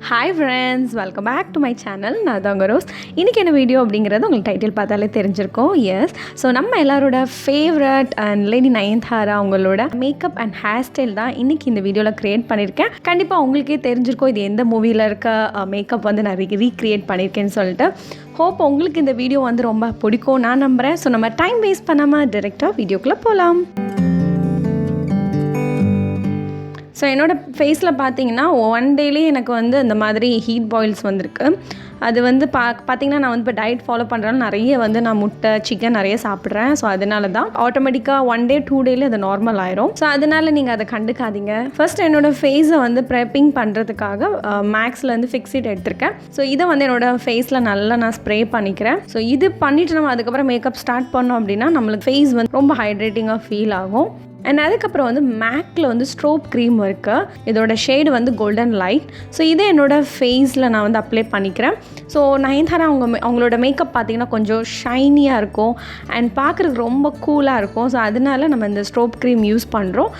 Hi friends, welcome back to my channel. நான் தான் rose. இன்றைக்கி என்ன வீடியோ அப்படிங்கிறது உங்களுக்கு டைட்டில் பார்த்தாலே தெரிஞ்சிருக்கும். எஸ், ஸோ நம்ம எல்லாரோட ஃபேவரட் அண்ட் லேடி நயன்தாரா அவங்களோட மேக்கப் அண்ட் ஹேர் ஸ்டைல் தான் இன்றைக்கி இந்த வீடியோவில் க்ரியேட் பண்ணியிருக்கேன். கண்டிப்பாக உங்களுக்கே தெரிஞ்சிருக்கும் இது எந்த மூவியில் இருக்க மேக்கப் வந்து நான் ரீக்ரியேட் பண்ணியிருக்கேன்னு சொல்லிட்டு. ஹோப் உங்களுக்கு இந்த வீடியோ வந்து ரொம்ப பிடிக்கும் நான் நம்புகிறேன். ஸோ நம்ம டைம் வேஸ்ட் பண்ணாமல் டைரெக்டாக வீடியோக்குள்ளே போகலாம். ஸோ என்னோடய ஃபேஸில் பார்த்தீங்கன்னா ஒன் டேலேயே எனக்கு வந்து இந்த மாதிரி ஹீட் பாயில்ஸ் வந்திருக்கு. அது வந்து பார்த்தீங்கன்னா நான் வந்து இப்போ டயட் ஃபாலோ பண்ணுறேன், நிறைய வந்து நான் முட்டை சிக்கன் நிறைய சாப்பிட்றேன். ஸோ அதனால தான் ஆட்டோமேட்டிக்காக 1 day 2 days அது நார்மல் ஆயிரும். ஸோ அதனால் நீங்கள் அதை கண்டுக்காதீங்க. ஃபர்ஸ்ட் என்னோடய ஃபேஸை வந்து ப்ரெப்பிங் பண்ணுறதுக்காக மேக்ஸ்லேருந்து ஃபிக்ஸிட் எடுத்திருக்கேன். ஸோ இதை வந்து என்னோடய ஃபேஸில் நல்லா நான் ஸ்ப்ரே பண்ணிக்கிறேன். ஸோ இது பண்ணிவிட்டு நம்ம அதுக்கப்புறம் மேக்கப் ஸ்டார்ட் பண்ணோம் அப்படின்னா நம்மளுக்கு ஃபேஸ் வந்து ரொம்ப ஹைட்ரேட்டிங்காக ஃபீல் ஆகும். அண்ட் அதுக்கப்புறம் வந்து மேக்கில் வந்து ஸ்ட்ரோப் க்ரீம் இருக்குது. இதோட ஷேடு வந்து கோல்டன் லைட். ஸோ இதை என்னோடய ஃபேஸில் நான் வந்து அப்ளை பண்ணிக்கிறேன். ஸோ நயன்தாரா அவங்களோட மேக்கப் பார்த்திங்கன்னா கொஞ்சம் ஷைனியாக இருக்கும் அண்ட் பார்க்குறதுக்கு ரொம்ப கூலாக இருக்கும். ஸோ அதனால நம்ம இந்த ஸ்ட்ரோப் க்ரீம் யூஸ் பண்ணுறோம்.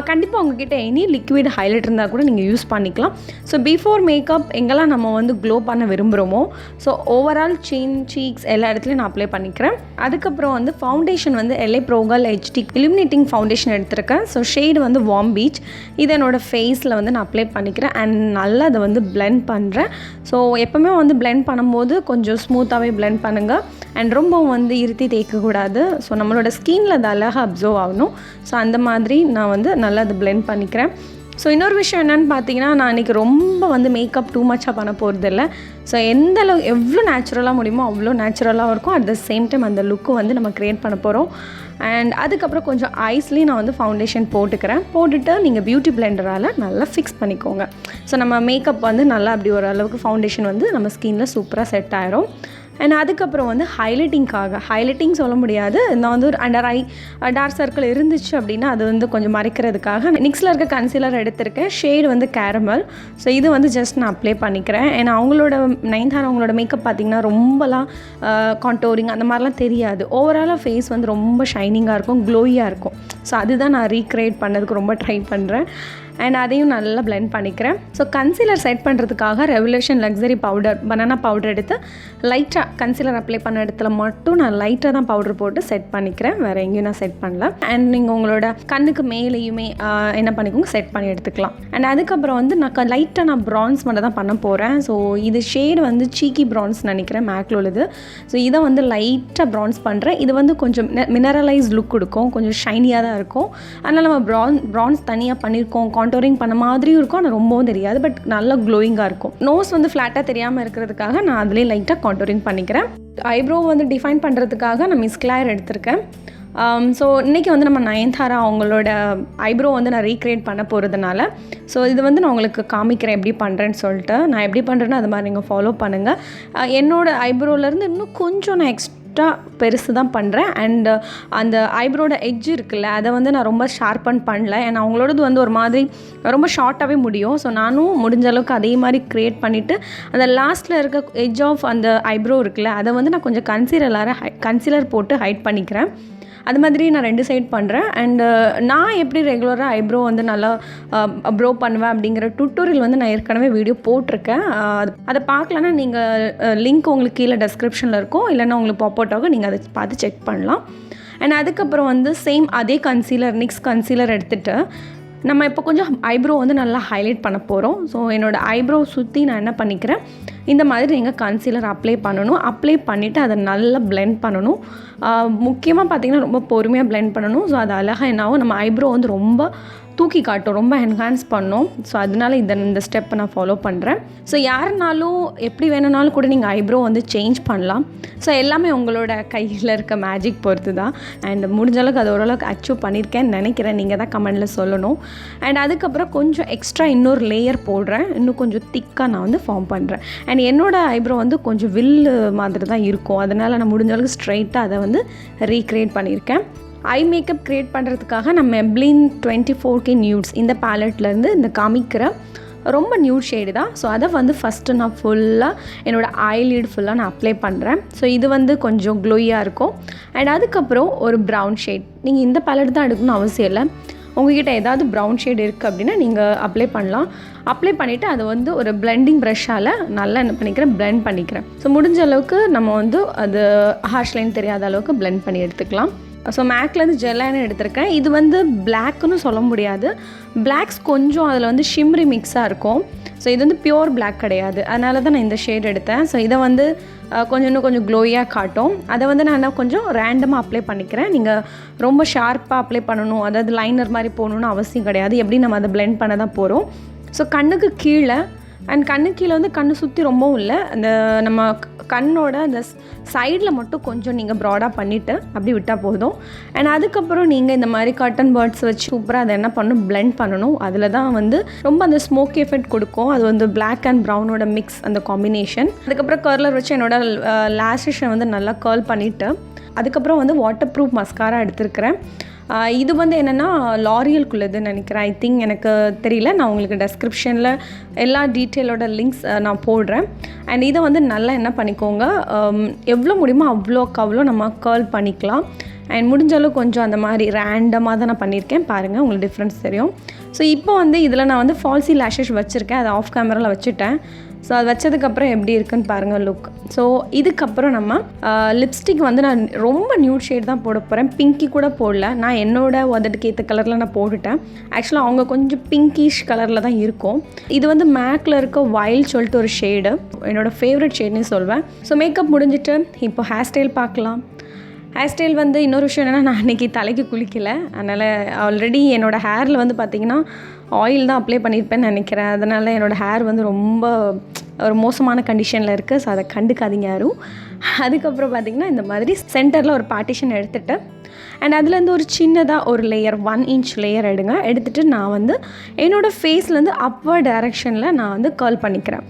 கண்டிப்பாக உங்ககிட்ட எனி லிக்விட் ஹைலைட் இருந்தால் கூட நீங்கள் யூஸ் பண்ணிக்கலாம். ஸோ பிஃபோர் மேக்கப் எங்கெல்லாம் நம்ம வந்து க்ளோ பண்ண விரும்புகிறோமோ ஸோ ஓவரால் சின் சீக்ஸ் எல்லா இடத்துலையும் நான் அப்ளை பண்ணிக்கிறேன். அதுக்கப்புறம் வந்து ஃபவுண்டேஷன் வந்து LA Pro Girl HD illuminating foundation எடுத்திருக்கேன். ஸோ ஷேடு வந்து வார்ம் பீச். இதை என்னோடய ஃபேஸில் வந்து நான் அப்ளை பண்ணிக்கிறேன் அண்ட் நல்லா அதை வந்து பிளெண்ட் பண்ணுறேன். ஸோ எப்போவுமே வந்து பிளெண்ட் பண்ணும்போது கொஞ்சம் ஸ்மூத்தாகவே பிளெண்ட் பண்ணுங்கள் அண்ட் ரொம்பவும் வந்து இருத்தி தேய்க்கக்கூடாது. ஸோ நம்மளோட ஸ்கின்னில் அது அழகாக அப்சர்வ் ஆகணும். ஸோ அந்த மாதிரி நான் வந்து நல்லா அதை பிளெண்ட் பண்ணிக்கிறேன். ஸோ இன்னொரு விஷயம் என்னென்னு பார்த்தீங்கன்னா நான் இன்றைக்கி ரொம்ப வந்து மேக்கப் டூ மச்சாக பண்ண போகிறதில்ல. ஸோ எவ்வளோ நேச்சுரலாக முடியுமோ அவ்வளோ நேச்சுரலாக இருக்கும். அட் த சேம் டைம் அந்த லுக்கு வந்து நம்ம க்ரியேட் பண்ண போகிறோம். அண்ட் அதுக்கப்புறம் கொஞ்சம் ஐஸ்லேயும் நான் வந்து ஃபவுண்டேஷன் போட்டுட்டு நீங்கள் பியூட்டி பிளெண்டரால் நல்லா ஃபிக்ஸ் பண்ணிக்கோங்க. ஸோ நம்ம மேக்கப் வந்து நல்லா அப்படி ஒரு அளவுக்கு ஃபவுண்டேஷன் வந்து நம்ம ஸ்கின்னில் சூப்பராக செட் ஆயிரும். அண்ட் அதுக்கப்புறம் வந்து ஹைலைட்டிங் சொல்ல முடியாது, நான் வந்து ஒரு அண்டர் ஐ டார்க் சர்க்கிள் இருந்துச்சு அப்படின்னா அது வந்து கொஞ்சம் மறைக்கிறதுக்காக நிக்ஸில் இருக்க கன்சீலர் எடுத்திருக்கேன். ஷேடு வந்து கேரமல். ஸோ இது வந்து ஜஸ்ட் நான் அப்ளை பண்ணிக்கிறேன். ஏன்னா நயன்தாரா அவங்களோட மேக்கப் பார்த்திங்கன்னா ரொம்பலாம் கான்டோரிங் அந்த மாதிரிலாம் தெரியாது. ஓவராலாக ஃபேஸ் வந்து ரொம்ப ஷைனிங்காக இருக்கும், க்ளோயியாக இருக்கும். ஸோ அதுதான் நான் ரீக்ரியேட் பண்ணதுக்கு ரொம்ப ட்ரை பண்ணுறேன். அண்ட் அதையும் நல்லா பிளெண்ட் பண்ணிக்கிறேன். ஸோ கன்சீலர் செட் பண்ணுறதுக்காக ரெவல்யூஷன் லக்ஸரி பனானா பவுடர் எடுத்து லைட்டாக கன்சீலர் அப்ளை பண்ண இடத்துல மட்டும் நான் லைட்டாக தான் பவுடர் போட்டு செட் பண்ணிக்கிறேன். வேறு எங்கேயும் நான் செட் பண்ணல. அண்ட் நீங்கள் உங்களோட கண்ணுக்கு மேலேயுமே என்ன பண்ணிக்கோங்க செட் பண்ணி எடுத்துக்கலாம். அண்ட் அதுக்கப்புறம் வந்து நான் ப்ரான்ஸ் மட்டும் தான் பண்ண போகிறேன். ஸோ இது ஷேடு வந்து சீக்கி ப்ரான்ஸ் நினைக்கிறேன் மேக்கில் உள்ளது. ஸோ இதை வந்து லைட்டாக ப்ரான்ஸ் பண்ணுறேன். இது வந்து கொஞ்சம் மினரலைஸ் லுக் கொடுக்கும், கொஞ்சம் ஷைனியாக தான் இருக்கும். அதனால் நம்ம ப்ரான்ஸ் தனியாக பண்ணியிருக்கோம், கான்டோரிங் பண்ண மாதிரியும் இருக்கும், ஆனால் ரொம்பவும் தெரியாது, பட் நல்லா க்ளோயிங்காக இருக்கும். நோஸ் வந்து ஃப்ளாட்டாக தெரியாமல் இருக்கிறதுக்காக நான் அதிலே லைட்டாக கான்டோரிங் பண்ணிக்கிறேன். ஐப்ரோ வந்து டிஃபைன் பண்ணுறதுக்காக நான் மிஸ்கிளாயர் எடுத்திருக்கேன். ஸோ இன்றைக்கி வந்து நம்ம நயன்தாரா அவங்களோட ஐப்ரோ வந்து நான் ரீக்ரியேட் பண்ண போகிறதுனால ஸோ இது வந்து நான் உங்களுக்கு காமிக்கிறேன் எப்படி பண்ணுறேன்னு சொல்லிட்டு. நான் எப்படி பண்ணுறேன்னு அது மாதிரி நீங்கள் ஃபாலோ பண்ணுங்கள். என்னோடய ஐப்ரோலேருந்து இன்னும் கொஞ்சம் நான் எக்ஸ்ட்ரா பெருசு தான் பண்ணுறேன். அண்டு அந்த ஐப்ரோட எட்ஜ் இருக்குல்ல அதை வந்து நான் ரொம்ப ஷார்பன் பண்ணல. ஏன்னா அவங்களோடது வந்து ஒரு மாதிரி ரொம்ப ஷார்ட்டாகவே முடியும். ஸோ நானும் முடிஞ்ச அளவுக்கு அதே மாதிரி க்ரியேட் பண்ணிவிட்டு அந்த லாஸ்ட்டில் இருக்க எட்ஜ் ஆஃப் அந்த ஐப்ரோ இருக்குல்ல அதை வந்து நான் கொஞ்சம் கன்சீலர் போட்டு ஹைட் பண்ணிக்கிறேன். அது மாதிரி நான் 2 சைட் பண்ணுறேன். அண்டு நான் எப்படி ரெகுலராக ஐப்ரோ வந்து நல்லா ப்ரோ பண்ணுவேன் அப்படிங்கிற டுட்டோரியல் வந்து நான் ஏற்கனவே வீடியோ போட்டிருக்கேன். அதை பார்க்கலன்னா நீங்கள் லிங்க் உங்களுக்கு கீழே டெஸ்கிரிப்ஷனில் இருக்கும், இல்லைன்னா உங்களுக்கு பாப்அவுட் ஆகும், நீங்கள் அதை பார்த்து செக் பண்ணலாம். அண்ட் அதுக்கப்புறம் வந்து அதே நிக்ஸ் கன்சீலர் எடுத்துகிட்டு நம்ம இப்போ கொஞ்சம் ஐப்ரோ வந்து நல்லா ஹைலைட் பண்ண போகிறோம். ஸோ என்னோடய ஐப்ரோ சுற்றி நான் என்ன பண்ணிக்கிறேன், இந்த மாதிரி நீங்கள் கன்சீலர் அப்ளை பண்ணிவிட்டு அதை நல்லா பிளெண்ட் பண்ணணும். முக்கியமாக பார்த்திங்கன்னா ரொம்ப பொறுமையாக பிளெண்ட் பண்ணணும். ஸோ அது அழகாக என்னாகும், நம்ம ஐப்ரோ வந்து ரொம்ப தூக்கி காட்டும், ரொம்ப என்ஹான்ஸ் பண்ணோம். ஸோ அதனால இந்த ஸ்டெப்பை நான் ஃபாலோ பண்ணுறேன். ஸோ யாருனாலும் எப்படி வேணும்னாலும் கூட நீங்கள் ஐப்ரோ வந்து சேஞ்ச் பண்ணலாம். ஸோ எல்லாமே உங்களோட கையில் இருக்க மேஜிக் பொறுத்து தான். அண்ட் முடிஞ்ச அளவுக்கு அது ஓரளவுக்கு அச்சீவ் பண்ணியிருக்கேன்னு நினைக்கிறேன். நீங்கள் தான் கமெண்டில் சொல்லணும். அண்ட் அதுக்கப்புறம் கொஞ்சம் எக்ஸ்ட்ரா இன்னொரு லேயர் போடுறேன், இன்னும் கொஞ்சம் திக்காக நான் வந்து ஃபார்ம் பண்ணுறேன். அண்ட் என்னோடய ஐப்ரோ வந்து கொஞ்சம் வில்லு மாதிரி தான் இருக்கும். அதனால் நான் முடிஞ்ச அளவுக்கு ஸ்ட்ரைட்டாக அதை வந்து ரீக்ரியேட் பண்ணியிருக்கேன். ஐ மேக்கப் க்ரியேட் பண்ணுறதுக்காக நான் மெப்ளின் 24K நியூட்ஸ் இந்த பேலட்லேருந்து இந்த காமிக்கிற ரொம்ப நியூட் ஷேடு தான். ஸோ அதை வந்து ஃபஸ்ட்டு நான் ஃபுல்லாக என்னோடய ஐலிட் ஃபுல்லாக நான் அப்ளை பண்ணுறேன். ஸோ இது வந்து கொஞ்சம் க்ளோயாக இருக்கும். அண்ட் அதுக்கப்புறம் ஒரு ப்ரௌன் ஷேட், நீங்கள் இந்த பேலட் தான் எடுக்கணும்னு அவசியம் இல்லை, உங்ககிட்ட ஏதாவது ப்ரௌன் ஷேட் இருக்குது அப்படின்னா நீங்கள் அப்ளை பண்ணலாம். அப்ளை பண்ணிவிட்டு அதை வந்து ஒரு பிளெண்டிங் ப்ரஷ்ஷால் நல்லா என்ன பண்ணிக்கிறேன், பிளெண்ட் பண்ணிக்கிறேன். ஸோ முடிஞ்ச அளவுக்கு நம்ம வந்து அது ஹார்ஷ் லைன் தெரியாத அளவுக்கு பிளெண்ட் பண்ணி எடுத்துக்கலாம். ஸோ மேக்லேருந்து ஜெல் ஐலைனர் எடுத்திருக்கேன். இது வந்து பிளாக்குன்னு சொல்ல முடியாது, பிளாக்ஸ் கொஞ்சம் அதில் வந்து ஷிம்ரி மிக்ஸாக இருக்கும். ஸோ இது வந்து பியோர் பிளாக் கிடையாது, அதனால தான் நான் இந்த ஷேட் எடுத்தேன். ஸோ இதை வந்து இன்னும் கொஞ்சம் க்ளோயாக காட்டும். அதை வந்து நான் கொஞ்சம் ரேண்டமாக அப்ளை பண்ணிக்கிறேன். நீங்கள் ரொம்ப ஷார்ப்பாக அப்ளை பண்ணணும், அதாவது லைனர் மாதிரி போகணுன்னு அவசியம் கிடையாது. எப்படி நம்ம அதை பிளெண்ட் பண்ண தான் போகிறோம். ஸோ கண்ணுக்கு கீழே அண்ட் கண்ணு கீழே வந்து கண்ணு சுற்றி ரொம்பவும் இல்லை, அந்த நம்ம கண்ணோட அந்த சைடில் மட்டும் கொஞ்சம் நீங்கள் ப்ராடாக பண்ணிவிட்டு அப்படி விட்டால் போதும். அண்ட் அதுக்கப்புறம் நீங்கள் இந்த மாதிரி காட்டன் பேர்ட்ஸ் வச்சு சூப்பராக அதை என்ன பண்ணணும், பிளெண்ட் பண்ணணும். அதில் தான் வந்து ரொம்ப அந்த ஸ்மோக்கி எஃபெக்ட் கொடுக்கும். அது வந்து பிளாக் அண்ட் ப்ரௌனோட மிக்ஸ், அந்த காம்பினேஷன். அதுக்கப்புறம் கர்லர் வச்சு என்னோட லேஷஸை வந்து நல்லா கர்ல் பண்ணிவிட்டு அதுக்கப்புறம் வந்து வாட்டர் ப்ரூஃப் மஸ்காரா எடுத்துருக்கிறேன். இது வந்து என்னென்னா லாரியல்குள்ளதுன்னு நினைக்கிறேன், ஐ திங்க், எனக்கு தெரியல. நான் உங்களுக்கு டெஸ்கிரிப்ஷனில் எல்லா டீட்டெயிலோட லிங்க்ஸ் நான் போடுறேன். அண்ட் இதை வந்து நல்லா என்ன பண்ணிக்கோங்க, எவ்வளோ முடியுமோ அவ்வளோ நம்ம கர்ல் பண்ணிக்கலாம். அண்ட் முடிஞ்ச அளவுக்கு கொஞ்சம் அந்த மாதிரி ரேண்டமாக தான் நான் பண்ணியிருக்கேன், பாருங்கள் உங்களுக்கு டிஃப்ரென்ஸ் தெரியும். ஸோ இப்போ வந்து இதில் நான் வந்து ஃபால்சி லேஷஸ் வச்சுருக்கேன், அதை ஆஃப் கேமராவில் வச்சுட்டேன். ஸோ அது வச்சதுக்கப்புறம் எப்படி இருக்குன்னு பாருங்கள் லுக். ஸோ இதுக்கப்புறம் நம்ம லிப்ஸ்டிக் வந்து நான் ரொம்ப நியூட் ஷேட் தான் போட போகிறேன், பிங்கி கூட போடல. நான் என்னோட உதட்டுக்கு ஏற்ற கலரில் நான் போட்டுட்டேன். ஆக்சுவலாக அவங்க கொஞ்சம் பிங்கிஷ் கலரில் தான் இருக்கும். இது வந்து மேக்கில் இருக்க வைல்ட் சொல்லிட்டு ஒரு ஷேடு, என்னோடய ஃபேவரட் ஷேட்னே சொல்வேன். ஸோ மேக்கப் முடிஞ்சிட்டு இப்போ ஹேர் ஸ்டைல் பார்க்கலாம். ஹேர் ஸ்டைல் வந்து இன்னொரு விஷயம் என்னென்னா, நான் அன்றைக்கி தலைக்கு குளிக்கலை, அதனால் ஆல்ரெடி என்னோடய ஹேரில் வந்து பார்த்திங்கன்னா ஆயில் தான் அப்ளை பண்ணியிருப்பேன்னு நினைக்கிறேன். அதனால் என்னோடய ஹேர் வந்து ரொம்ப ஒரு மோசமான கண்டிஷனில் இருக்குது. ஸோ அதை கண்டுக்காதீங்க யாரும். அதுக்கப்புறம் பார்த்திங்கன்னா இந்த மாதிரி சென்டரில் ஒரு பார்ட்டிஷன் எடுத்துகிட்டு அண்ட் அதுலேருந்து ஒரு சின்னதாக ஒரு லேயர் 1 inch லேயர் எடுத்துகிட்டு நான் வந்து என்னோடய ஃபேஸ்லேருந்து அப்வர்ட் டைரெக்ஷனில் நான் வந்து கர்ல் பண்ணிக்கிறேன்.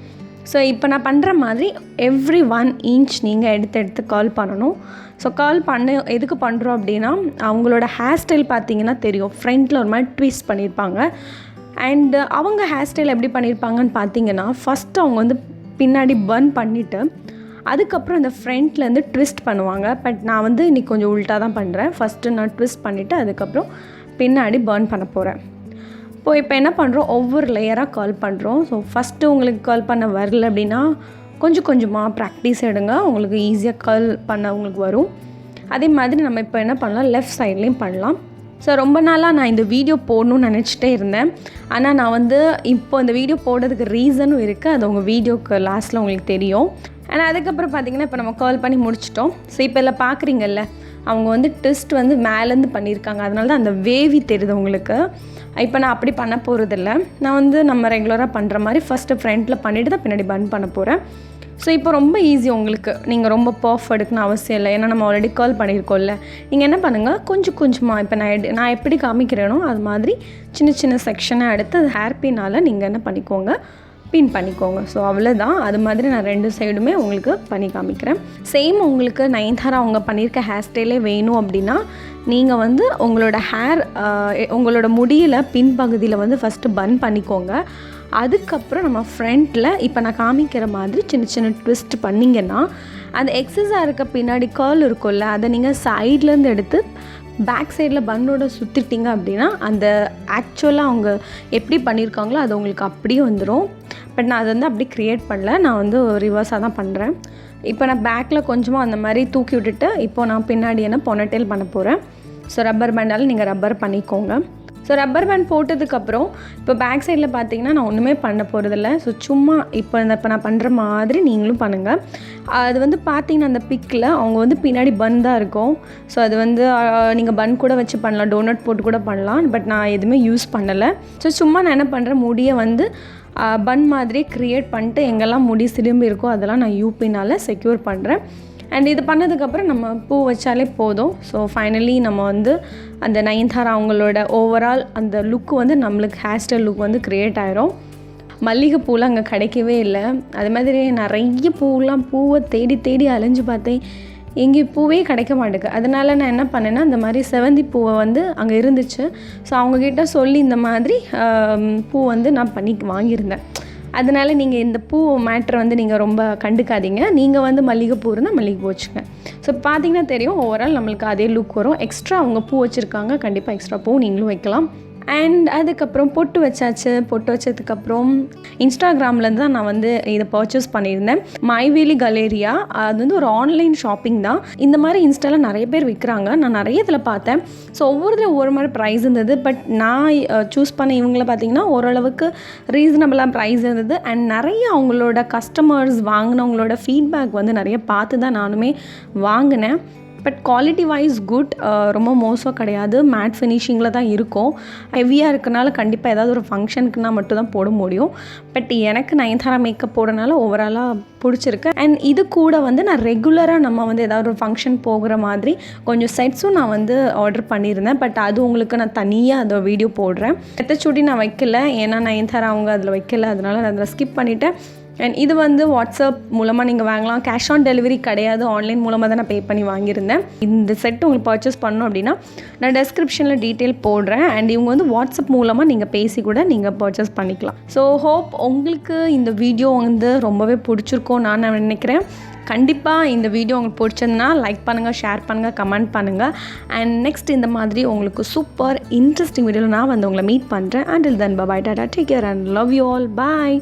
ஸோ இப்போ நான் பண்ணுற மாதிரி எவ்ரி 1 inch நீங்கள் எடுத்து கர்ல் பண்ணணும். ஸோ கர்ல் எதுக்கு பண்ணுறோம் அப்படின்னா, அவங்களோட ஹேர் ஸ்டைல் பார்த்தீங்கன்னா தெரியும், ஃப்ரண்ட்டில் ஒரு மாதிரி ட்விஸ்ட் பண்ணியிருப்பாங்க. அண்ட் அவங்க ஹேர் ஸ்டைல் எப்படி பண்ணியிருப்பாங்கன்னு பார்த்தீங்கன்னா, ஃபஸ்ட்டு அவங்க வந்து பின்னாடி பர்ன் பண்ணிவிட்டு அதுக்கப்புறம் இந்த ஃப்ரண்ட்லேருந்து ட்விஸ்ட் பண்ணுவாங்க. பட் நான் வந்து இன்றைக்கி கொஞ்சம் உல்ட்டாக தான் பண்ணுறேன். ஃபஸ்ட்டு நான் ட்விஸ்ட் பண்ணிவிட்டு அதுக்கப்புறம் பின்னாடி பர்ன் பண்ண போகிறேன். இப்போ என்ன பண்ணுறோம், ஒவ்வொரு லேயராக கர்ல் பண்ணுறோம். ஸோ ஃபஸ்ட்டு உங்களுக்கு கர்ல் பண்ண வரல அப்படின்னா கொஞ்சம் கொஞ்சமாக ப்ராக்டிஸ் எடுங்க, உங்களுக்கு ஈஸியாக கர்ல் பண்ண உங்களுக்கு வரும். அதே மாதிரி நம்ம இப்போ என்ன பண்ணலாம், லெஃப்ட் சைட்லேயும் பண்ணலாம். ஸோ ரொம்ப நாளாக நான் இந்த வீடியோ போடணும்னு நினச்சிட்டே இருந்தேன். ஆனால் நான் வந்து இப்போ இந்த வீடியோ போடுறதுக்கு ரீசனும் இருக்குது, அது உங்கள் வீடியோக்கு லாஸ்ட்டில் உங்களுக்கு தெரியும். ஆனால் அதுக்கப்புறம் பார்த்திங்கன்னா இப்போ நம்ம கர்ல் பண்ணி முடிச்சிட்டோம். ஸோ இப்போ எல்லாம் பார்க்குறீங்கல்ல, அவங்க வந்து ட்விஸ்ட் வந்து மேலேருந்து பண்ணியிருக்காங்க, அதனால தான் அந்த வேவி தெரியுது உங்களுக்கு. இப்போ நான் அப்படி பண்ண போகிறதில்ல, நான் வந்து நம்ம ரெகுலராக பண்ணுற மாதிரி ஃபஸ்ட்டு ஃப்ரண்ட்டில் பண்ணிவிட்டு தான் பின்னாடி பன் பண்ண போகிறேன். ஸோ இப்போ ரொம்ப ஈஸி உங்களுக்கு, நீங்கள் ரொம்ப பர்ஃப் எடுக்கணும் அவசியம் இல்லை, ஏன்னா நம்ம ஆல்ரெடி கர்ல் பண்ணியிருக்கோம்ல. நீங்கள் என்ன பண்ணுங்கள், கொஞ்சம் கொஞ்சமாக இப்போ நான் எப்படி காமிக்கிறேனோ அது மாதிரி சின்ன சின்ன செக்ஷனாக எடுத்து அது ஹேர் பின்னால் நீங்கள் என்ன பண்ணிக்கோங்க, பின் பண்ணிக்கோங்க. ஸோ அவ்வளோதான். அது மாதிரி நான் 2 சைடுமே உங்களுக்கு பண்ணி காமிக்கிறேன். சேம் உங்களுக்கு நயன்தாரா அவங்க பண்ணியிருக்க ஹேர் ஸ்டைலே வேணும் அப்படின்னா நீங்கள் வந்து உங்களோட முடியில் பின்பகுதியில் வந்து ஃபஸ்ட்டு பன் பண்ணிக்கோங்க. அதுக்கப்புறம் நம்ம ஃப்ரண்ட்டில் இப்போ நான் காமிக்கிற மாதிரி சின்ன சின்ன ட்விஸ்ட் பண்ணிங்கன்னா அந்த எக்ஸஸாக இருக்க பின்னாடி கர்ல் இருக்கும்ல, அதை நீங்கள் சைட்லேருந்து எடுத்து பேக் சைடில் பன்னோட சுற்றிட்டிங்க அப்படின்னா அந்த ஆக்சுவலாக அவங்க எப்படி பண்ணியிருக்காங்களோ அது உங்களுக்கு அப்படியே வந்துடும். பட் நான் அதை வந்து அப்படி க்ரியேட் பண்ணல, நான் வந்து ரிவர்ஸாக தான் பண்ணுறேன். இப்போ நான் பேக்கில் கொஞ்சமாக அந்த மாதிரி தூக்கி விட்டுட்டு இப்போ நான் பின்னாடி என்ன பொனட்டேல் பண்ண போகிறேன். ஸோ ரப்பர் பேண்டால் நீங்கள் ரப்பர் பண்ணிக்கோங்க. ஸோ ரப்பர் பேண்ட் போட்டதுக்கப்புறம் இப்போ பேக் சைடில் பார்த்தீங்கன்னா நான் ஒன்றுமே பண்ண போகிறதில்ல. ஸோ சும்மா இப்போ நான் பண்ணுற மாதிரி நீங்களும் பண்ணுங்கள். அது வந்து பார்த்தீங்கன்னா அந்த பிக்கில் அவங்க வந்து பின்னாடி பன் தான் இருக்கும். ஸோ அது வந்து நீங்கள் பன் கூட வச்சு பண்ணலாம், டோனட் போட்டு கூட பண்ணலாம். பட் நான் எதுவுமே யூஸ் பண்ணலை. ஸோ சும்மா நான் என்ன பண்ணுறேன், முடியை வந்து பன் மாதிரி க்ரியேட் பண்ணிட்டு எங்கெல்லாம் முடி சிலும்பி இருக்கோ அதெல்லாம் நான் யூபினால் செக்யூர் பண்ணுறேன். அண்ட் இது பண்ணதுக்கப்புறம் நம்ம பூ வச்சாலே போதும். ஸோ ஃபைனலி நம்ம வந்து அந்த நயன்தாரா அவங்களோட ஓவரால் அந்த லுக்கு வந்து நம்மளுக்கு ஹேர் ஸ்டைல் லுக் வந்து க்ரியேட் ஆயிரும். மல்லிகைப்பூலாம் அங்கே கிடைக்கவே இல்லை. அது மாதிரி நிறைய பூவை தேடி தேடி அலைஞ்சு பார்த்தேன், எங்கேயும் பூவே கிடைக்க மாட்டேங்குது. அதனால் நான் என்ன பண்ணேன்னா இந்த மாதிரி செவந்தி பூவை வந்து அங்கே இருந்துச்சு. ஸோ அவங்கக்கிட்ட சொல்லி இந்த மாதிரி பூ வந்து நான் பண்ணி வாங்கியிருந்தேன். அதனால் நீங்கள் இந்த பூ மேட்ரை வந்து நீங்கள் ரொம்ப கண்டுக்காதீங்க. நீங்கள் வந்து மல்லிகைப்பூ இருந்தால் மல்லிகைப்பூ வச்சுங்க. ஸோ பார்த்தீங்கன்னா தெரியும் ஓவரால் நம்மளுக்கு அதே லுக் வரும். எக்ஸ்ட்ரா அவங்க பூ வச்சுருக்காங்க, கண்டிப்பாக எக்ஸ்ட்ரா பூ நீங்களும் வைக்கலாம். அண்ட் அதுக்கப்புறம் பொட்டு வச்சாச்சு. பொட்டு வச்சதுக்கப்புறம் இன்ஸ்டாகிராம்லேருந்து தான் நான் வந்து இதை பர்ச்சேஸ் பண்ணியிருந்தேன். மைவேலி கலேரியா, அது வந்து ஒரு ஆன்லைன் ஷாப்பிங் தான். இந்த மாதிரி இன்ஸ்டாவில் நிறைய பேர் விற்கிறாங்க. நான் நிறைய இதில் பார்த்தேன். ஸோ ஒவ்வொருத்தரும் ஒவ்வொரு மாதிரி ப்ரைஸ் இருந்தது. பட் நான் சூஸ் பண்ண இவங்கள பார்த்திங்கன்னா ஓரளவுக்கு ரீசனபிளாக ப்ரைஸ் இருந்தது. அண்ட் நிறைய அவங்களோட கஸ்டமர்ஸ் வாங்கினவங்களோட ஃபீட்பேக் வந்து நிறைய பார்த்து தான் நானுமே வாங்கினேன். பட் குவாலிட்டி வைஸ் குட், ரொம்ப மோசம் கிடையாது. மேட் ஃபினிஷிங்கில் தான் இருக்கும். ஹெவியாக இருக்கனால கண்டிப்பாக ஏதாவது ஒரு ஃபங்க்ஷனுக்குனா மட்டும் தான் போட முடியும். பட் எனக்கு நயன்தாரா மேக்கப் போடுறனால ஓவராலாக பிடிச்சிருக்கு. அண்ட் இது கூட வந்து நான் ரெகுலராக நம்ம வந்து ஏதாவது ஒரு ஃபங்க்ஷன் போகிற மாதிரி கொஞ்சம் செட்ஸும் நான் வந்து ஆர்டர் பண்ணியிருந்தேன். பட் அது உங்களுக்கு நான் தனியாக அதை வீடியோ போடுறேன். எத்தச்சூடி நான் வைக்கல, ஏன்னா நயன்தாரா அவங்க அதில் வைக்கல, அதனால் நான் அதில் ஸ்கிப் பண்ணிவிட்டேன். அண்ட் இது வந்து வாட்ஸ்அப் மூலமாக நீங்கள் வாங்கலாம். கேஷ் ஆன் டெலிவரி கிடையாது, ஆன்லைன் மூலமாக தான் நான் பே பண்ணி வாங்கியிருந்தேன். இந்த செட் உங்களுக்கு பர்ச்சேஸ் பண்ணணும் அப்படின்னா நான் டெஸ்கிரிப்ஷனில் டீட்டெயில் போடுறேன். அண்ட் இவங்க வந்து வாட்ஸ்அப் மூலமாக நீங்கள் பேசி கூட நீங்கள் பர்ச்சேஸ் பண்ணிக்கலாம். ஸோ ஹோப் உங்களுக்கு இந்த வீடியோ வந்து ரொம்பவே பிடிச்சிருக்கோம் நான் நினைக்கிறேன். கண்டிப்பாக இந்த வீடியோ உங்களுக்கு பிடிச்சிருந்தனா லைக் பண்ணுங்கள், ஷேர் பண்ணுங்கள், கமெண்ட் பண்ணுங்கள். அண்ட் நெக்ஸ்ட் இந்த மாதிரி உங்களுக்கு சூப்பர் இன்ட்ரெஸ்டிங் வீடியோவில் நான் வந்து உங்களை மீட் பண்ணுறேன். Until then bye, tata, take care and love you all, bye.